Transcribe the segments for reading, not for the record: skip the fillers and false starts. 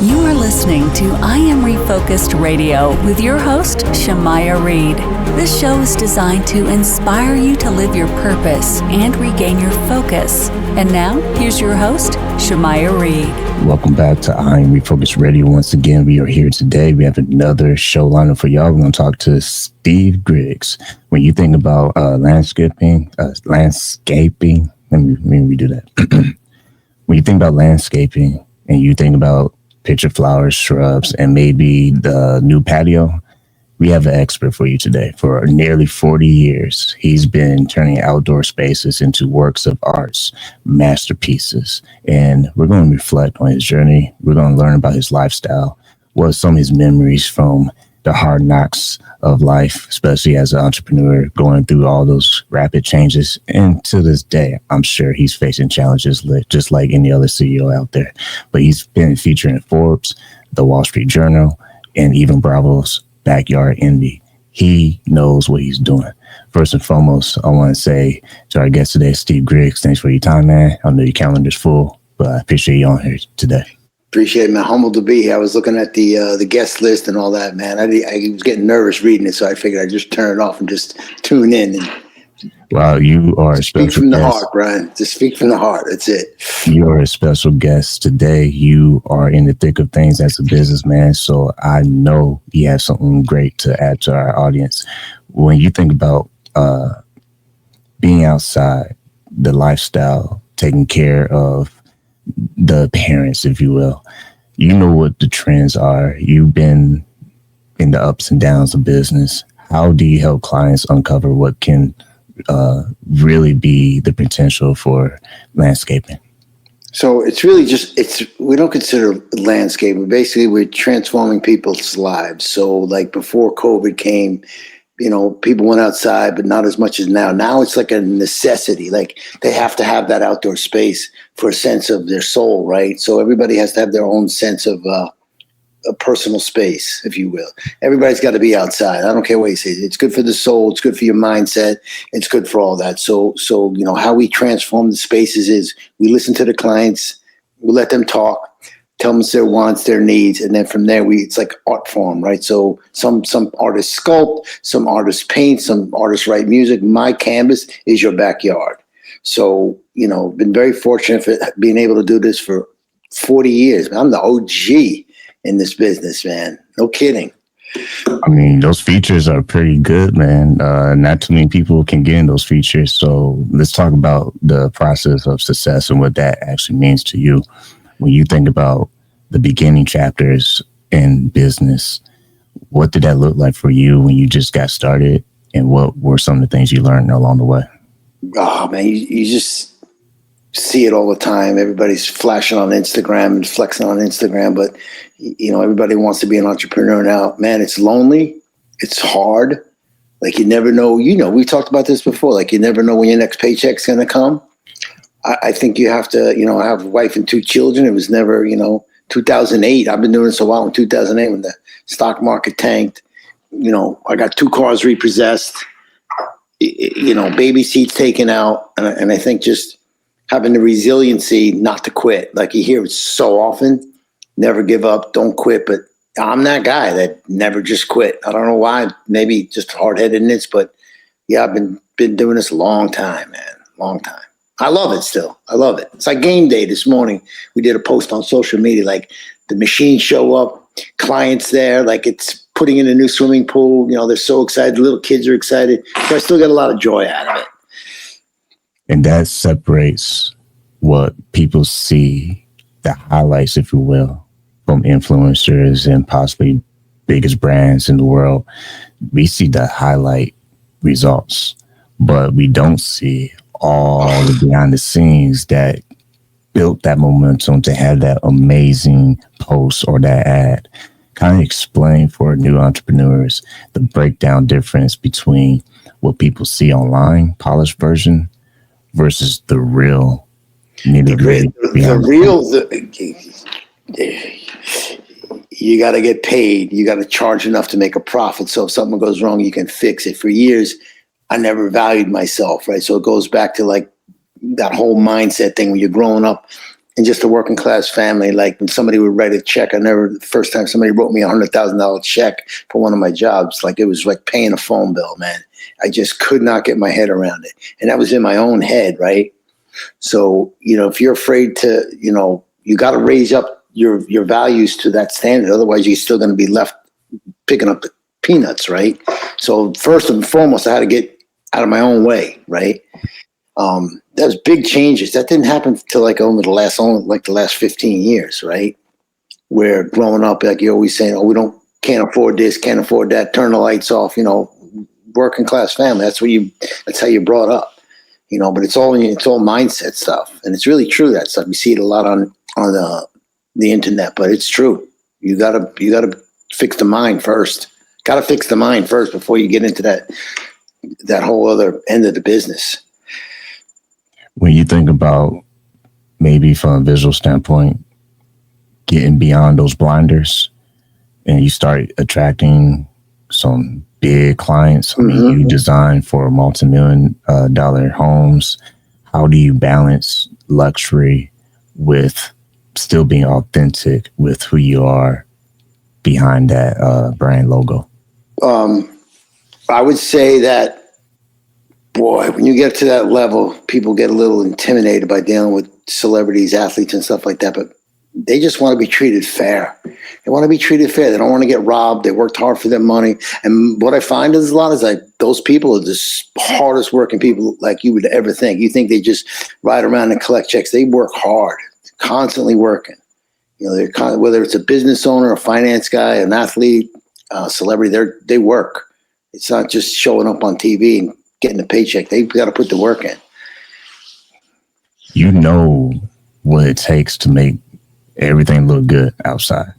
You are listening to I Am Refocused Radio with your host, Shamaya Reed. This show is designed to inspire you to live your purpose and regain your focus. And now, here's your host, Shamaya Reed. Welcome back to I Am Refocused Radio. Once again, we are here today. We have another show lineup for y'all. We're going to talk to Steve Griggs. When you think about landscaping, let me redo that. When you think about landscaping and you think about picture flowers, shrubs, and maybe the new patio, we have an expert for you today. For nearly 40 years, he's been turning outdoor spaces into works of arts, masterpieces. And we're going to reflect on his journey. We're going to learn about his lifestyle, what are some of his memories from the hard knocks of life, especially as an entrepreneur, going through all those rapid changes. And to this day, I'm sure he's facing challenges just like any other CEO out there. But he's been featured in Forbes, the Wall Street Journal, and even Bravo's Backyard Envy. He knows what he's doing. First and foremost, I want to say to our guest today, Steve Griggs, thanks for your time, man. I know your calendar's full, but I appreciate you on here today. Appreciate it, man. Humbled to be here. I was looking at the guest list and all that, man. I was getting nervous reading it, so I figured I'd just turn it off and just tune in. Wow, you are a special speak from the guest. heart, Brian. Just speak from the heart. That's it. You are a special guest today. You are in the thick of things as a businessman, so I know you have something great to add to our audience. When you think about being outside, the lifestyle, taking care of the parents, if you will, you know what the trends are. You've been in the ups and downs of business. How do you help clients uncover what can really be the potential for landscaping? So it's really we don't consider landscaping. Basically, we're transforming people's lives. So like before COVID came, people went outside, but not as much as now. Now it's like a necessity. Like they have to have that outdoor space for a sense of their soul, right? So everybody has to have their own sense of a personal space, if you will. Everybody's got to be outside. I don't care what you say. It's good for the soul. It's good for your mindset. It's good for all that. So how we transform the spaces is we listen to the clients, we let them talk, tell them their wants, their needs, and then from there it's like art form, right? So some artists sculpt, some artists paint, some artists write music. My canvas is your backyard. So been very fortunate for being able to do this for 40 years. I'm the OG in this business, man. No kidding. I mean, those features are pretty good, man. Not too many people can get in those features. So let's talk about the process of success and what that actually means to you. When you think about the beginning chapters in business, what did that look like for you when you just got started? And what were some of the things you learned along the way? Oh, man, you just see it all the time. Everybody's flashing on Instagram and flexing on Instagram, but everybody wants to be an entrepreneur now. Man, it's lonely. It's hard. Like you never know. We talked about this before. Like you never know when your next paycheck's going to come. I think you have to, I have a wife and 2 children. It was never, 2008. I've been doing this a while. In 2008, when the stock market tanked, I got 2 cars repossessed, baby seats taken out. And I think just having the resiliency not to quit. Like you hear it so often, never give up, don't quit. But I'm that guy that never just quit. I don't know why, maybe just hard-headedness, but yeah, I've been doing this a long time, man, long time. I love it still. I love it. It's like game day this morning. We did a post on social media, like the machines show up, clients there, like it's putting in a new swimming pool. They're so excited. The little kids are excited. So I still get a lot of joy out of it. And that separates what people see, the highlights, if you will, from influencers and possibly biggest brands in the world. We see the highlight results, but we don't see all the behind the scenes that built that momentum to have that amazing post or that ad. Kind of explain for new entrepreneurs the breakdown difference between what people see online, polished version, versus the real nitty-gritty. You got to get paid. You got to charge enough to make a profit. So if something goes wrong, you can fix it. For years, I never valued myself, right? So it goes back to like that whole mindset thing when you're growing up in just a working class family. Like when somebody would write a check, the first time somebody wrote me $100,000 check for one of my jobs, like it was like paying a phone bill, man. I just could not get my head around it. And that was in my own head, right? So, if you're afraid to, you got to raise up your values to that standard. Otherwise, you're still going to be left picking up the peanuts, right? So first and foremost, I had to get out of my own way, right? That was big changes. That didn't happen until over the last 15 years, right? Where growing up, like you're always saying, oh, can't afford this, can't afford that, turn the lights off, working class family. That's how you're brought up, but it's all mindset stuff. And it's really true, that stuff. You see it a lot on the internet, but it's true. You gotta fix the mind first. Got to fix the mind first before you get into that whole other end of the business. When you think about maybe from a visual standpoint, getting beyond those blinders and you start attracting some big clients, I mean, you design for multi-million dollar homes. How do you balance luxury with still being authentic with who you are behind that brand logo? I would say that, boy, when you get to that level, people get a little intimidated by dealing with celebrities, athletes, and stuff like that. But they just want to be treated fair. They want to be treated fair. They don't want to get robbed. They worked hard for their money. And what I find is those people are the hardest working people like you would ever think. You think they just ride around and collect checks. They work hard, constantly working. Whether it's a business owner, a finance guy, an athlete, a celebrity, they work. It's not just showing up on TV and getting a paycheck. They've got to put the work in. You know what it takes to make everything look good outside.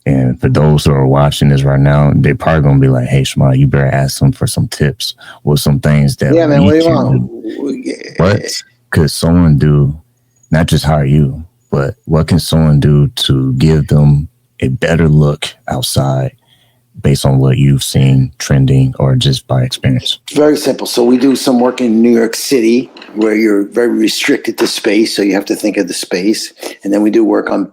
And for those who are watching this right now, they're probably going to be like, hey, Shema, you better ask them for some tips or some things that yeah, man, what do you want? What could someone do, not just hire you, but what can someone do to give them a better look outside based on what you've seen trending or just by experience? Very simple. So we do some work in New York City where you're very restricted to space. So you have to think of the space. And then we do work on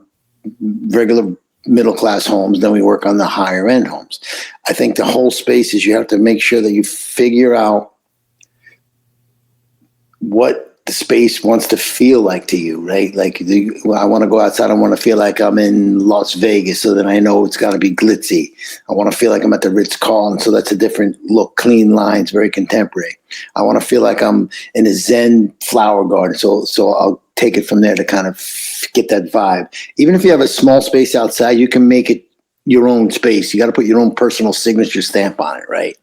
regular middle-class homes. Then we work on the higher end homes. I think the whole space is you have to make sure that you figure out what the space wants to feel like to you, right? Like I want to go outside. I want to feel like I'm in Las Vegas, so then I know it's got to be glitzy. I want to feel like I'm at the Ritz-Carlton, so that's a different look, clean lines, very contemporary. I want to feel like I'm in a Zen flower garden, so I'll take it from there to kind of get that vibe. Even if you have a small space outside, you can make it your own space. You got to put your own personal signature stamp on it, right?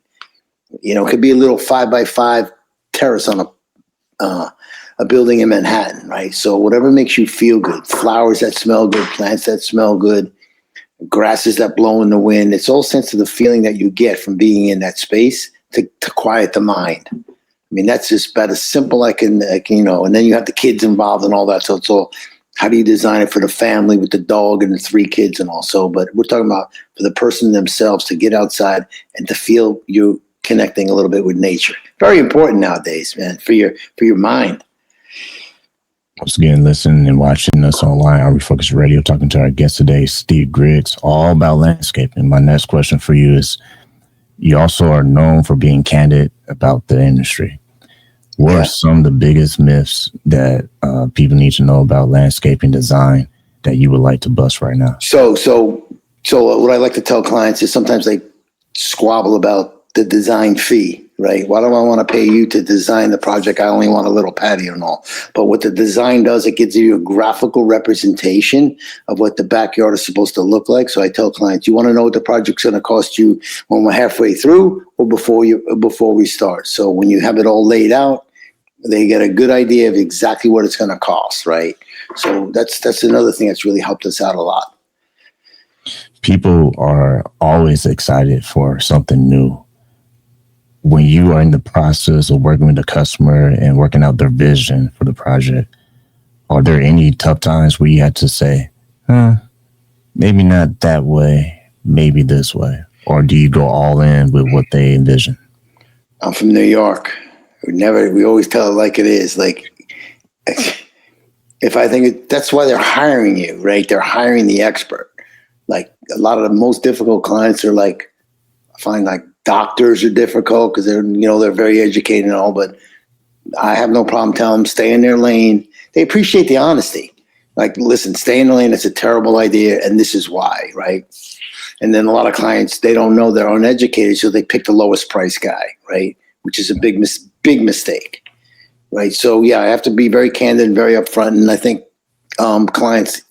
It could be a little 5x5 terrace on a building in Manhattan, right? So whatever makes you feel good, flowers that smell good, plants that smell good, grasses that blow in the wind. It's all sense of the feeling that you get from being in that space to quiet the mind. I mean, that's just about as simple and then you have the kids involved and all that. So it's all, how do you design it for the family with the dog and the 3 kids and also, but we're talking about for the person themselves to get outside and to feel you connecting a little bit with nature. Very important nowadays, man, for your mind. Once again, listening and watching us online on Refocused Radio, talking to our guest today, Steve Griggs, all about landscaping. My next question for you is, you also are known for being candid about the industry. What are some of the biggest myths that people need to know about landscaping design that you would like to bust right now? So what I like to tell clients is sometimes they squabble about the design fee, right? Why do I want to pay you to design the project? I only want a little patio and all. But what the design does, it gives you a graphical representation of what the backyard is supposed to look like. So I tell clients, you want to know what the project's going to cost you when we're halfway through or before we start. So when you have it all laid out, they get a good idea of exactly what it's going to cost, right? So that's another thing that's really helped us out a lot. People are always excited for something new. When you are in the process of working with the customer and working out their vision for the project, are there any tough times where you had to say, maybe not that way, maybe this way? Or do you go all in with what they envision? I'm from New York. We always tell it like it is. Like, if I think that's why they're hiring you, right? They're hiring the expert. Like a lot of the most difficult clients are like, I find like doctors are difficult because they're very educated and all, but I have no problem telling them stay in their lane. They appreciate the honesty. Like, listen, stay in the lane. It's a terrible idea. And this is why, right? And then a lot of clients, they don't know, they're uneducated. So they pick the lowest price guy, right? Which is a big mistake. Right. So, yeah, I have to be very candid and very upfront. And I think clients,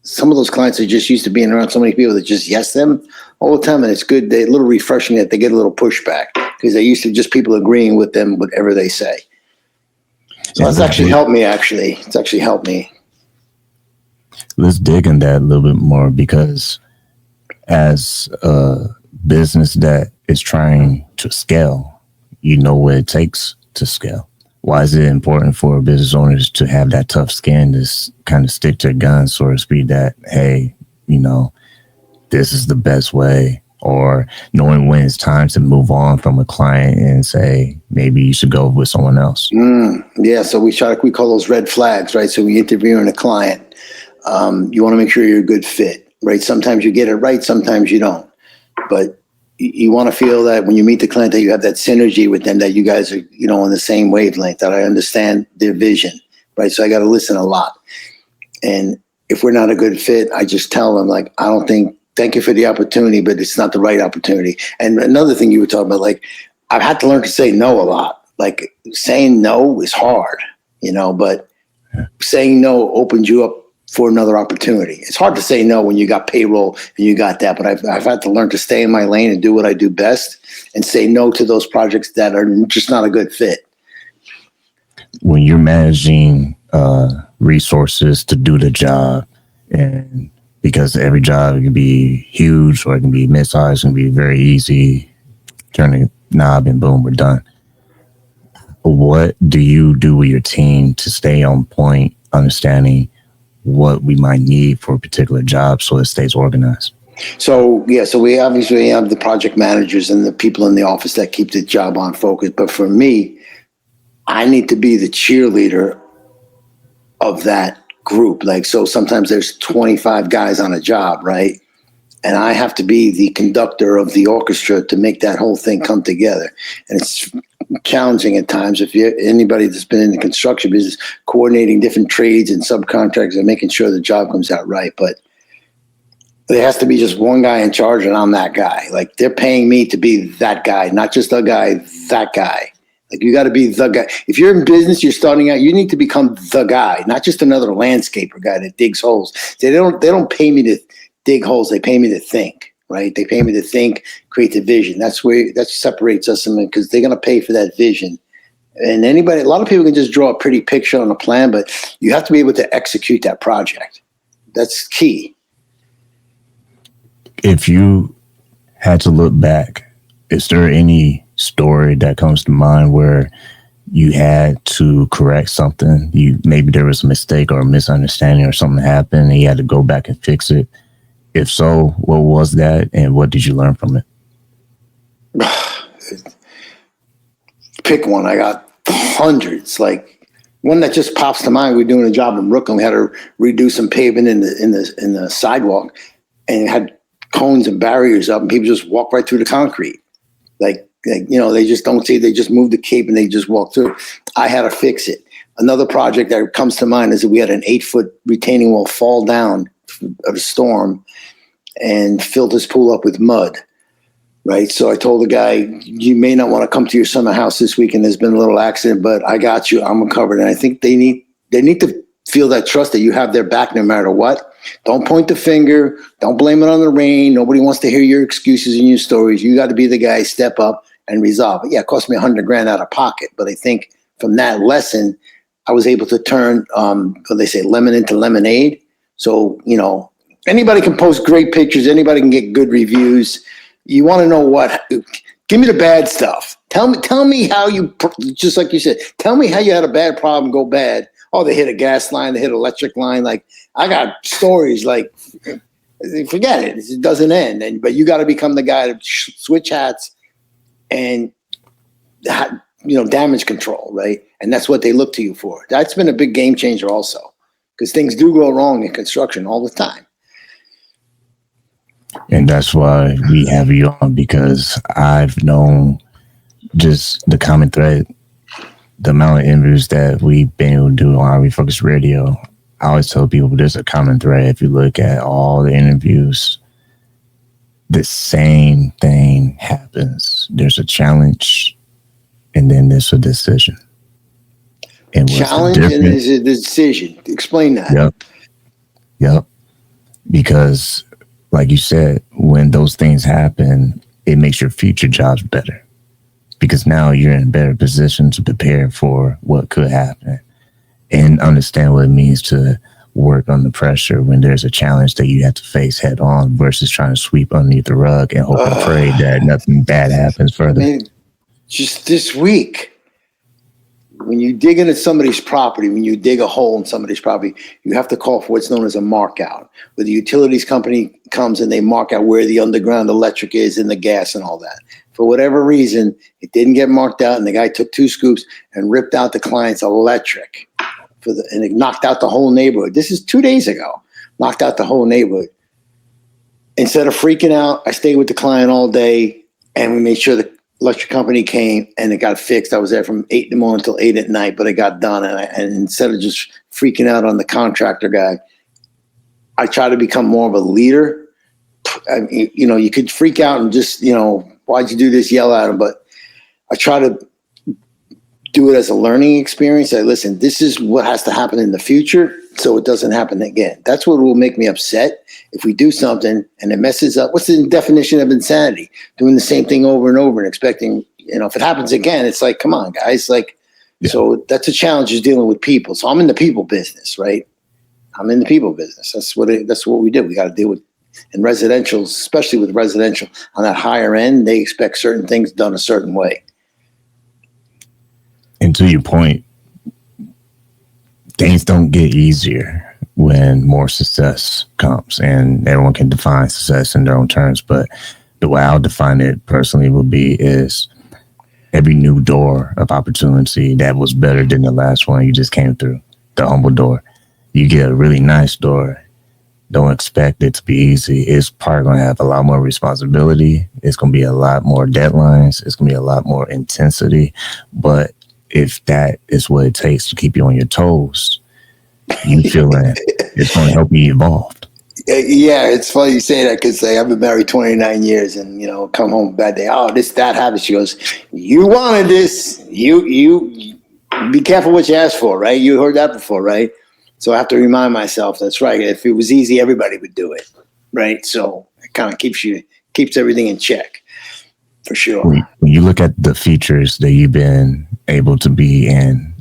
some of those clients are just used to being around so many people that just yes them all the time. And it's good. They're a little refreshing that they get a little pushback because they're used to just people agreeing with them, whatever they say. So that's actually helped me, It's actually helped me. Let's dig in that a little bit more because as a business that is trying to scale, you know what it takes to scale. Why is it important for business owners to have that tough skin to kind of stick to their guns, so to speak, that, hey, this is the best way, or knowing when it's time to move on from a client and say, maybe you should go with someone else? Yeah. So we call those red flags, right? So we interviewing a client. You want to make sure you're a good fit, right? Sometimes you get it right. Sometimes you don't, but you want to feel that when you meet the client that you have that synergy with them, that you guys are, on the same wavelength, that I understand their vision, right? So I got to listen a lot. And if we're not a good fit, I just tell them like, thank you for the opportunity, but it's not the right opportunity. And another thing you were talking about, like I've had to learn to say no a lot. Like saying no is hard, but saying no opens you up for another opportunity. It's hard to say no when you got payroll and you got that, but I've had to learn to stay in my lane and do what I do best and say no to those projects that are just not a good fit. When you're managing resources to do the job, and because every job can be huge or it can be mid-sized, it can be very easy, turn the knob and boom, we're done. What do you do with your team to stay on point, understanding what we might need for a particular job so it stays organized? So we obviously have the project managers and the people in the office that keep the job on focus. But for me, I need to be the cheerleader of that group. Like, so sometimes there's 25 guys on a job, right? And I have to be the conductor of the orchestra to make that whole thing come together. And it's challenging at times. If anybody that's been in the construction business, coordinating different trades and subcontractors and making sure the job comes out right. But there has to be just one guy in charge, and I'm that guy. Like, they're paying me to be that guy, not just the guy, that guy. Like, you got to be the guy. If you're in business, you're starting out, you need to become the guy, not just another landscaper guy that digs holes. They don't pay me to dig holes. They pay me to think, right? They pay me to think, create the vision. That separates us, because they're going to pay for that vision. And a lot of people can just draw a pretty picture on a plan, but you have to be able to execute that project. That's key. If you had to look back, is there any story that comes to mind where you had to correct something? Maybe there was a mistake or a misunderstanding or something happened and you had to go back and fix it. If so, what was that and what did you learn from it? Pick one. I got hundreds. Like, one that just pops to mind. We're doing a job in Brooklyn. We had to redo some pavement in the sidewalk, and it had cones and barriers up, and people just walk right through the concrete. Like, they just don't see. They just move the cape and they just walk through. I had to fix it. Another project that comes to mind is that we had an 8-foot retaining wall fall down of a storm and filled his pool up with mud. Right. So I told the guy, you may not want to come to your summer house this weekend. There's been a little accident, but I got you. I'm covered. And I think they need to feel that trust that you have their back no matter what. Don't point the finger. Don't blame it on the rain. Nobody wants to hear your excuses and your stories. You got to be the guy, step up and resolve it. Yeah, it cost me $100,000 out of pocket. But I think from that lesson, I was able to turn, what they say, lemon into lemonade. So, anybody can post great pictures. Anybody can get good reviews. You want to know what? Give me the bad stuff. Tell me how you, just like you said, tell me how you had a bad problem go bad. Oh, they hit a gas line, they hit an electric line. Like, I got stories like, forget it. It doesn't end. But you got to become the guy to switch hats and, damage control, right? And that's what they look to you for. That's been a big game changer also. because things do go wrong in construction all the time. And that's why we have you on, because I've known just the common thread, the amount of interviews that we've been able to do on Refocused Radio. I always tell people there's a common thread. If you look at all the interviews, the same thing happens. There's a challenge, and then there's a decision. And challenge and there's a decision. Explain that. Yep. Because, like you said, when those things happen, it makes your future jobs better. Because now you're in a better position to prepare for what could happen and understand what it means to work under pressure when there's a challenge that you have to face head on versus trying to sweep underneath the rug and hope and pray that nothing bad happens further. I mean, just this week, when you dig into somebody's property, when you dig a hole in somebody's property, you have to call for what's known as a mark out, where the utilities company comes and they mark out where the underground electric is and the gas and all that. For whatever reason, it didn't get marked out, and the guy took 2 scoops and ripped out the client's electric, and it knocked out the whole neighborhood. This is 2 days ago. Knocked out the whole neighborhood. Instead of freaking out, I stayed with the client all day, and we made sure the electric company came and it got fixed. I was there from 8 in the morning until 8 at night, but it got done. And instead of just freaking out on the contractor guy, I try to become more of a leader. I mean, you could freak out and just, why'd you do this? Yell at him. But I try to do it as a learning experience. I listen, this is what has to happen in the future so it doesn't happen again. That's what will make me upset if we do something and it messes up. What's the definition of insanity? Doing the same thing over and over and expecting, if it happens again, it's like, come on, guys. So that's a challenge, is dealing with people. So I'm in the people business, right? I'm in the people business. That's what we do. We got to deal with, in residential, especially with residential on that higher end, they expect certain things done a certain way. And to your point, things don't get easier when more success comes, and everyone can define success in their own terms. But the way I'll define it personally is every new door of opportunity that was better than the last one you just came through, the humble door. You get a really nice door. Don't expect it to be easy. It's probably going to have a lot more responsibility. It's going to be a lot more deadlines. It's going to be a lot more intensity. But if that is what it takes to keep you on your toes, you feel that it's going to help you evolve. Yeah, it's funny you say that, because I've been married 29 years and, come home a bad day. Oh, that happens. She goes, you wanted this. You be careful what you ask for, right? You heard that before, right? So I have to remind myself, that's right. If it was easy, everybody would do it, right? So it kind of keeps everything in check, for sure. When you look at the features that you've been able to be in,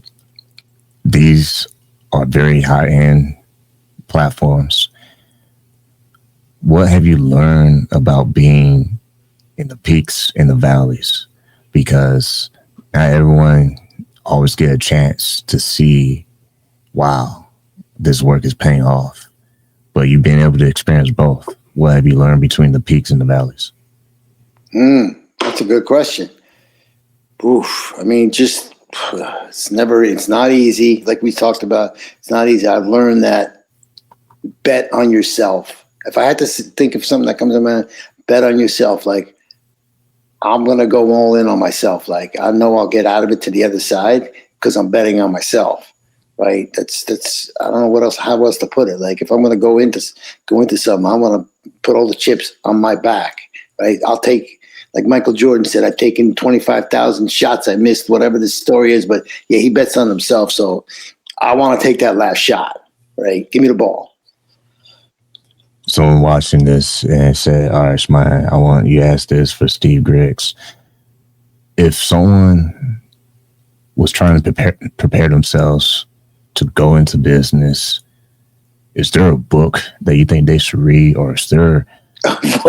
these are very high-end platforms. What have you learned about being in the peaks and the valleys? Because not everyone always get a chance to see, wow, this work is paying off. But you've been able to experience both. What have you learned between the peaks and the valleys? That's a good question. Oof. I mean, it's not easy. Like we talked about, it's not easy. I've learned that bet on yourself. If I had to think of something that comes to mind, bet on yourself. Like, I'm going to go all in on myself. Like, I know I'll get out of it to the other side because I'm betting on myself. Right. That's, I don't know how else to put it. Like, if I'm going to go into something, I want to put all the chips on my back. Right. I'll take, like Michael Jordan said, I've taken 25,000 shots. I missed, whatever the story is, but yeah, he bets on himself. So I want to take that last shot. Right. Give me the ball. Someone watching this and said, all right, Shmaya, I want you to ask this for Steve Griggs. If someone was trying to prepare themselves to go into business, is there a book that you think they should read, or is there? It's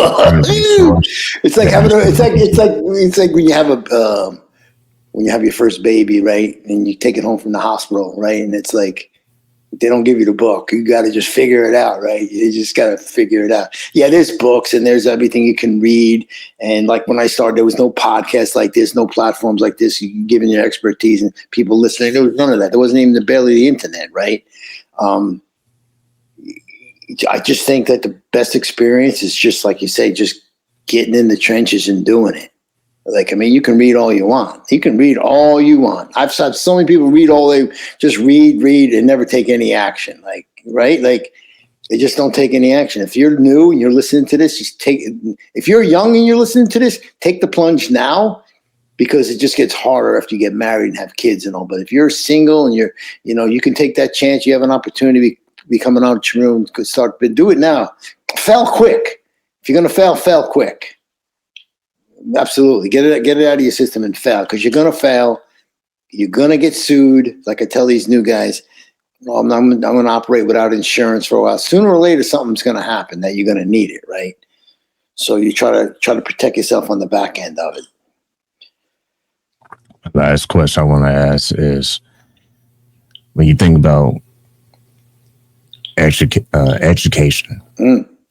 like when you have your first baby, right, and you take it home from the hospital, right, and it's like they don't give you the book. You got to just figure it out, right? You just got to figure it out. Yeah, there's books and there's everything you can read. And like when I started, there was no podcasts like this, no platforms like this. You can give in your expertise and people listening. There was none of that. There wasn't even barely the internet, right? I just think that the best experience is just like you say, just getting in the trenches and doing it. Like, I mean, you can read all you want. You can read all you want. I've saw so many people they just read and never take any action. Like, right? Like, they just don't take any action. If you're new and you're listening to this, if you're young and you're listening to this, take the plunge now, because it just gets harder after you get married and have kids and all. But if you're single and you can take that chance. You have an opportunity to become an entrepreneur and start, but do it now. Fail quick. If you're going to fail quick. Absolutely. Get it out of your system and fail, because you're going to fail. You're going to get sued. Like I tell these new guys, I'm going to operate without insurance for a while. Sooner or later, something's going to happen that you're going to need it, right? So you try to protect yourself on the back end of it. Last question I want to ask is, when you think about education,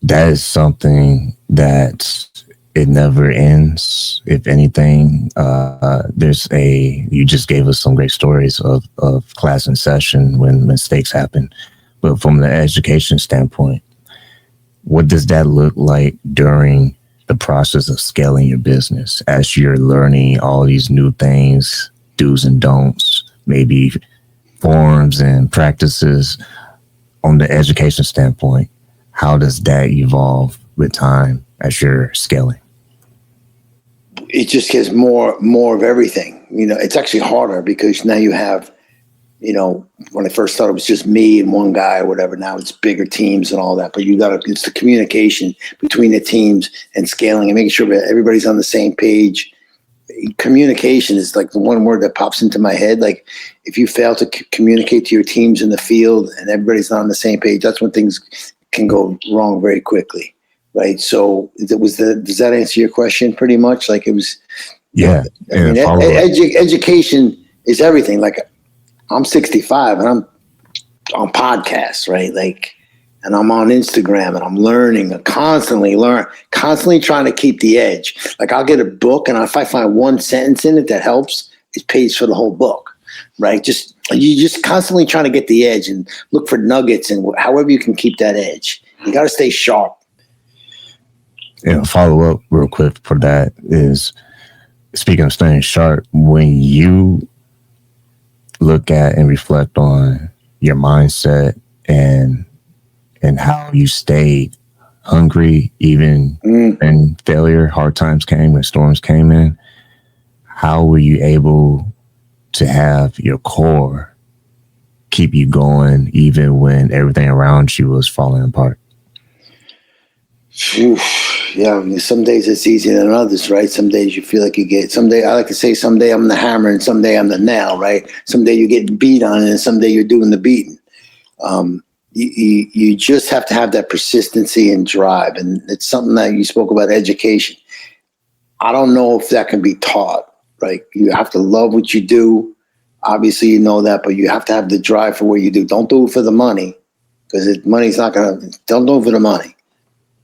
that is something that it never ends. If anything, you just gave us some great stories of class in session when mistakes happen. But from the education standpoint, what does that look like during the process of scaling your business as you're learning all these new things, do's and don'ts, maybe forms and practices? On the education standpoint, how does that evolve with time as you're scaling? It just gets more of everything. It's actually harder because now you have, when I first started, it was just me and one guy or whatever. Now it's bigger teams and all that. But it's the communication between the teams and scaling and making sure that everybody's on the same page. Communication is like the one word that pops into my head. Like, if you fail to communicate to your teams in the field and everybody's not on the same page, that's when things can go wrong very quickly. Right. So does that answer your question pretty much? Like, it was, yeah. I mean, education is everything. Like, I'm 65 and I'm on podcasts, right? Like, and I'm on Instagram and I'm learning and constantly trying to keep the edge. Like, I'll get a book, and if I find one sentence in it that helps, it pays for the whole book, right? You just constantly trying to get the edge and look for nuggets, and however you can keep that edge. You got to stay sharp. Follow up real quick for that is, speaking of staying sharp, when you look at and reflect on your mindset and how you stayed hungry, even when hard times came, when storms came in, how were you able to have your core keep you going even when everything around you was falling apart? Yeah, I mean, some days it's easier than others, right? Some days you feel like someday, I like to say, someday I'm the hammer and someday I'm the nail, right? Someday you're getting beat on and someday you're doing the beating. You just have to have that persistency and drive. And it's something that you spoke about, education. I don't know if that can be taught, right? You have to love what you do. Obviously, you know that, but you have to have the drive for what you do. Don't do it for the money, because money's not going to, don't do it for the money,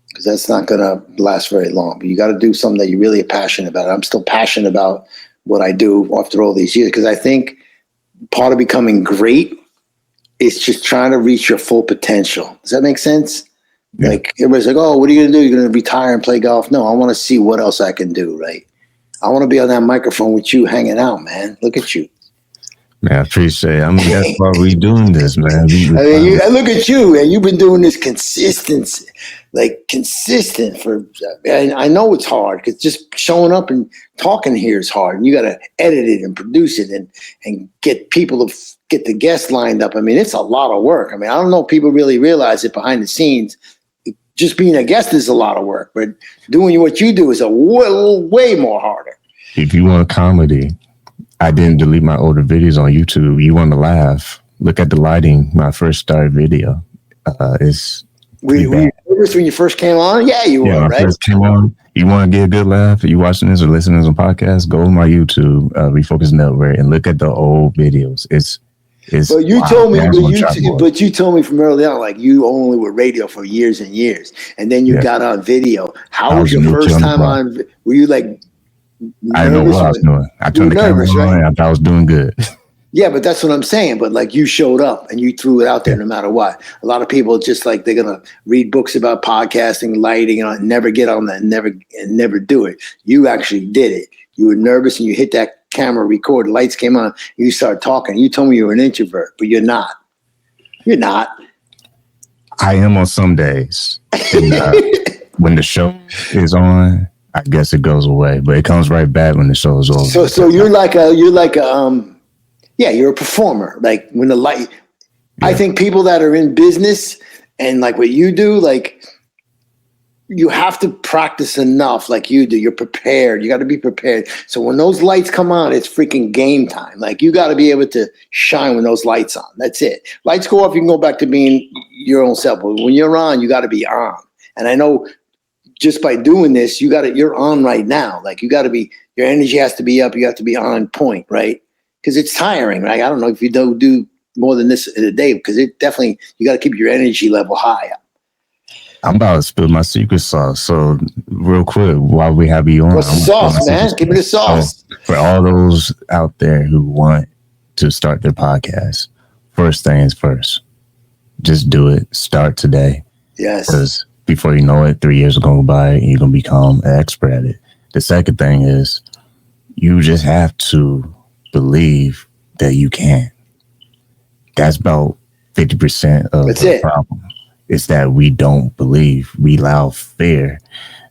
because that's not going to last very long. But you got to do something that you really are passionate about. I'm still passionate about what I do after all these years, because I think part of becoming great is just trying to reach your full potential. Does that make sense? Yeah. Like, everybody's like, oh, what are you going to do? You're going to retire and play golf? No, I want to see what else I can do, right? I want to be on that microphone with you hanging out, man. Look at you. Man, I appreciate it. I mean, that's why we doing this, man. I look at you, and you've been doing this consistent for, and I know it's hard, because just showing up and talking here is hard, and you got to edit it and produce it and get people to get the guests lined up. I mean, it's a lot of work. I mean, I don't know if people really realize it behind the scenes. Just being a guest is a lot of work, but doing what you do is way more harder. If you want comedy, I didn't delete my older videos on YouTube. You want to laugh? Look at the lighting. My first started video. Were you nervous when you first came on? Yeah, you were, right? First came on. You want to get a good laugh? You watching this or listening to some podcasts? Go to my YouTube, Refocused Network, and look at the old videos. But you told me from early on, like, you only were radio for years and years, and then you got on video. How was your first time on? Were you like? I didn't know what I was doing. I turned the camera on. I thought I was doing good. Yeah, but that's what I'm saying. But like you showed up and you threw it out there no matter what. A lot of people just like they're gonna read books about podcasting, lighting, and never get on that, and never do it. You actually did it. You were nervous and you hit that camera record, lights came on, and you started talking. You told me you were an introvert, but you're not. You're not. I am on some days. And, when the show is on, I guess it goes away, but it comes right back when the show is over. So you're a performer. Like when the light, I think people that are in business and like what you do, like you have to practice enough like you do. You're prepared. You got to be prepared. So when those lights come on, it's freaking game time. Like you got to be able to shine when those lights on. That's it. Lights go off, you can go back to being your own self. But when you're on, you got to be on. And I know just by doing this, you're on right now. Like your energy has to be up. You have to be on point, right? Because it's tiring, right? I don't know if you don't do more than this in a day, because you got to keep your energy level high. I'm about to spill my secret sauce. So real quick, while we have you on. What's the sauce, man? Give me the sauce. For all those out there who want to start their podcast, first things first, just do it. Start today. Yes. Because before you know it, 3 years are going to go by and you're going to become an expert at it. The second thing is you just have to believe that you can. That's about 50% of the problem. It's that we don't believe. We allow fear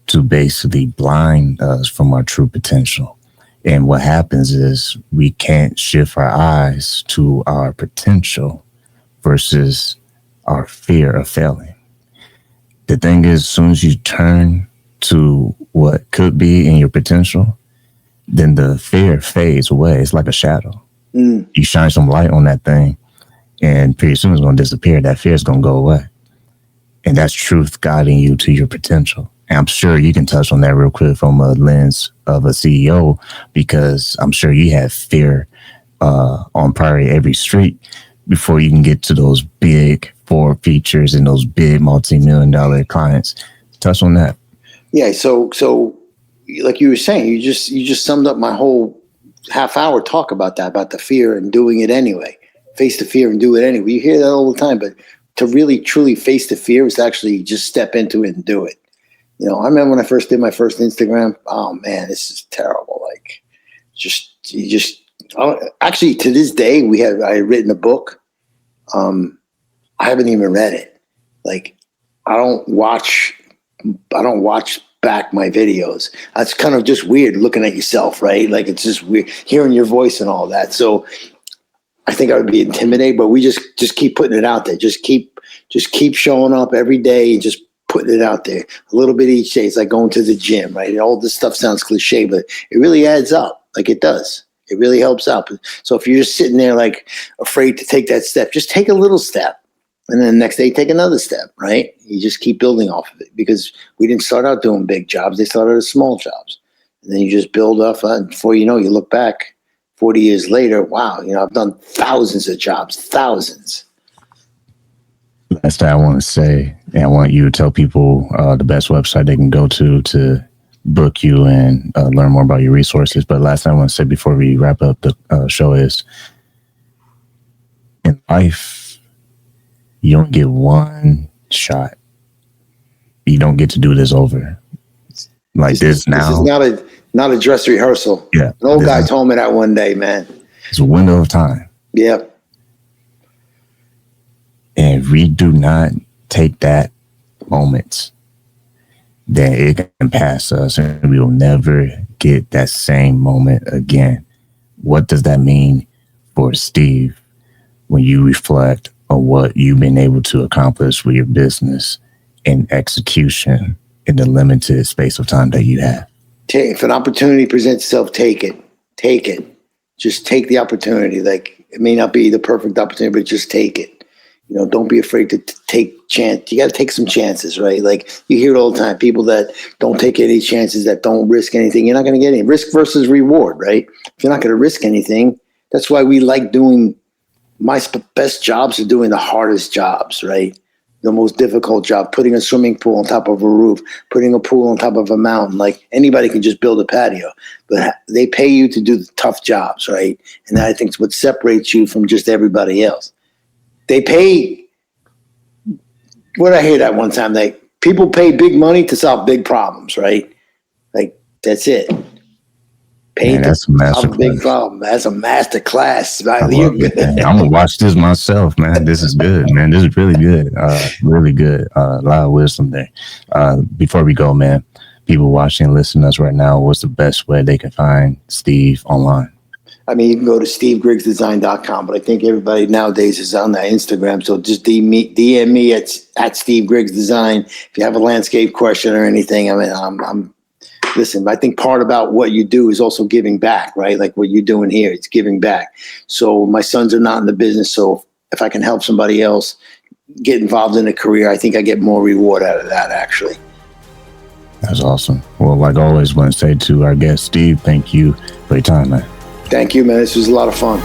to basically blind us from our true potential. And what happens is we can't shift our eyes to our potential versus our fear of failing. The thing is, as soon as you turn to what could be in your potential, then the fear fades away. It's like a shadow. You shine some light on that thing, and pretty soon it's going to disappear. That fear is going to go away. And that's truth guiding you to your potential. And I'm sure you can touch on that real quick from a lens of a CEO, because I'm sure you have fear on probably every street before you can get to those big 4 features and those big multi-million-dollar clients. Touch on that. Yeah. So like you were saying, you just summed up my whole half-hour talk about that, about the fear and doing it anyway. Face the fear and do it anyway. You hear that all the time, but to really truly face the fear is to actually just step into it and do it. You know, I remember when I first did my first Instagram. Oh man, this is terrible. Like, actually to this day, I had written a book. I haven't even read it. Like, I don't watch back my videos. That's kind of just weird looking at yourself, right? Like, it's just weird hearing your voice and all that. So I think I would be intimidated, but we just keep putting it out there. Just keep showing up every day and just putting it out there a little bit each day. It's like going to the gym, right? All this stuff sounds cliche, but it really adds up. Like, it does. It really helps out. So if you're just sitting there like afraid to take that step, just take a little step. And then the next day, take another step, right? You just keep building off of it, because we didn't start out doing big jobs. They started as small jobs. And then you just build off. Before you know, you look back 40 years later, wow, I've done thousands of jobs, thousands. Last thing I want to say, and I want you to tell people the best website they can go to book you and learn more about your resources. But last thing I want to say before we wrap up the show is, in life, you don't get one shot. You don't get to do this over. This now. This is not a dress rehearsal. Yeah. An old guy told me that one day, man. It's a window of time. Yeah. And if we do not take that moment, then it can pass us and we will never get that same moment again. What does that mean for Steve when you reflect on what you've been able to accomplish with your business and execution in the limited space of time that you have? If an opportunity presents itself, take it. Take it. Just take the opportunity. Like, it may not be the perfect opportunity, but just take it. Don't be afraid to take chance. You got to take some chances, right? Like, you hear it all the time. People that don't take any chances, that don't risk anything, you're not going to get any. Risk versus reward, right? If you're not going to risk anything, that's why we like doing my best jobs are doing the hardest jobs, right? the most difficult job, putting a swimming pool on top of a roof, putting a pool on top of a mountain. Like anybody can just build a patio, but they pay you to do the tough jobs, right? And that I think is what separates you from just everybody else. They pay, what I hear that one time, like people pay big money to solve big problems, right? Like that's it. Man, that's a master solve a big class. problem. That's a master class. I love it, man. I'm gonna watch this myself, man. This is good, man. This is really good. Really good. A lot of wisdom there. Before we go, man, people watching and listening to us right now, what's the best way they can find Steve online? I mean, you can go to stevegrigsdesign.com, but I think everybody nowadays is on that Instagram. So just DM me at Steve Griggs Design. If you have a landscape question or anything, I mean, listen, I think part about what you do is also giving back, right? Like what you're doing here, it's giving back. So my sons are not in the business. So if I can help somebody else get involved in a career, I think I get more reward out of that, actually. That's awesome. Well, like always, want to say to our guest, Steve, thank you for your time, man. Thank you, man. This was a lot of fun.